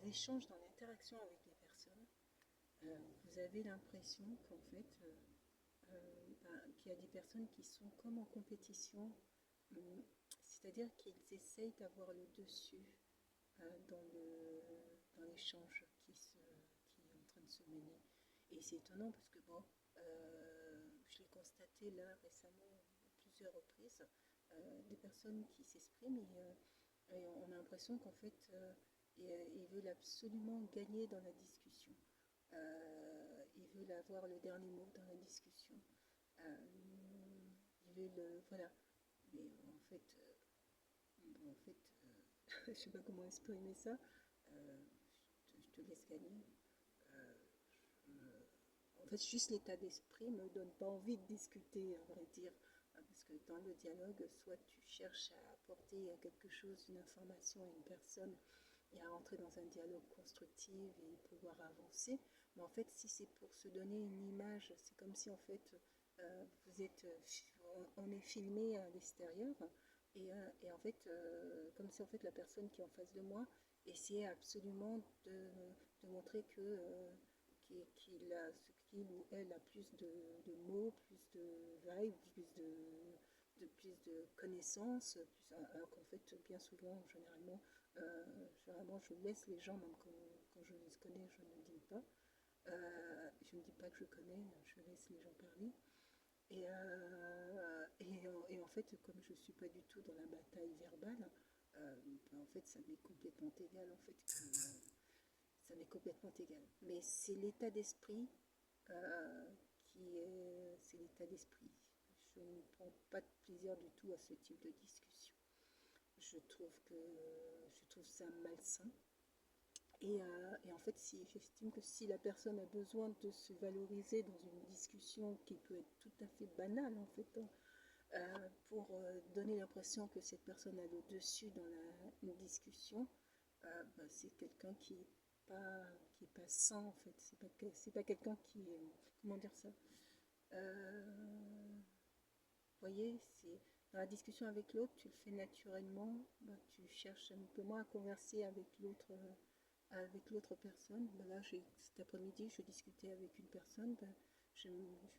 l'échange, dans l'interaction avec les personnes, vous avez l'impression qu'en fait, qu'il y a des personnes qui sont comme en compétition, hum, c'est-à-dire qu'ils essayent d'avoir le dessus dans l'échange qui est en train de se mener. Et c'est étonnant parce que bon, je l'ai constaté là récemment à plusieurs reprises, des personnes qui s'expriment et on a l'impression qu'en fait, ils veulent absolument gagner dans la discussion. Ils veulent avoir le dernier mot dans la discussion. Euh, Ils veulent, voilà. Mais en fait, je ne sais pas comment exprimer ça. Euh, je te laisse gagner. Euh, En fait, juste l'état d'esprit me donne pas envie de discuter, à vrai dire. Parce que dans le dialogue, soit tu cherches à apporter quelque chose, une information à une personne et à entrer dans un dialogue constructif et pouvoir avancer. Mais en fait, si c'est pour se donner une image, c'est comme si en fait vous êtes, on est filmé à l'extérieur et en fait, comme si en fait la personne qui est en face de moi essayait absolument de montrer que qu'il a, qu'il ou elle a plus de mots, plus de vibes, plus de connaissances, alors qu'en fait, bien souvent, généralement, je laisse les gens, même quand je les connais, je ne dis pas. Je ne dis pas que je connais, je laisse les gens parler. Et en fait, comme je ne suis pas du tout dans la bataille verbale, ben en fait, ça m'est complètement égal. En fait, ça m'est complètement égal. Mais c'est l'état d'esprit euh, c'est l'état d'esprit. Je ne prends pas de plaisir du tout à ce type de discussion. Je trouve ça malsain. Et en fait, si j'estime que si la personne a besoin de se valoriser dans une discussion qui peut être tout à fait banale en fait, hein, pour donner l'impression que cette personne a le dessus dans une discussion, bah, c'est quelqu'un qui est pas sain en fait. C'est pas quelqu'un qui est, comment dire ça, vous voyez, c'est dans la discussion avec l'autre, tu le fais naturellement, bah, tu cherches un peu moins à converser avec l'autre personne. Ben là, cet après-midi, je discutais avec une personne, ben,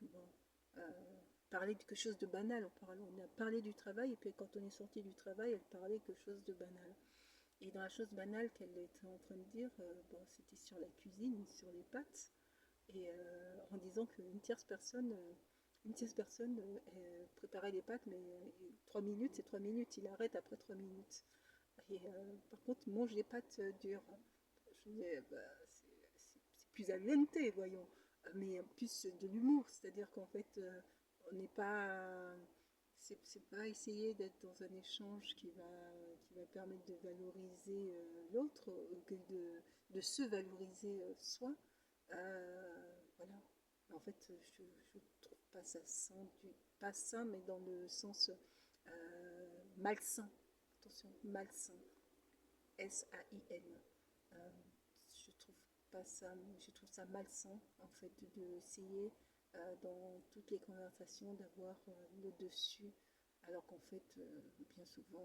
bon, euh, parlait de quelque chose de banal. On a parlé du travail, et puis quand on est sorti du travail, elle parlait quelque chose de banal. Et dans la chose banale qu'elle était en train de dire, bon, c'était sur la cuisine, sur les pâtes, et en disant une tierce personne préparait les pâtes, mais 3 minutes, c'est 3 minutes, il arrête après 3 minutes. Et par contre, mange les pâtes dures. Je me disais, bah, c'est plus à l'unité, voyons. Mais plus de l'humour, c'est-à-dire qu'en fait, on n'est pas. C'est pas essayer d'être dans un échange qui va permettre de valoriser l'autre, que de se valoriser soi. Voilà. En fait, je trouve pas ça sain, pas sain, mais dans le sens malsain. Attention, malsain. S-A-I-N. Euh, je trouve pas ça, je trouve ça malsain en fait d'essayer dans toutes les conversations d'avoir le dessus, alors qu'en fait, bien souvent,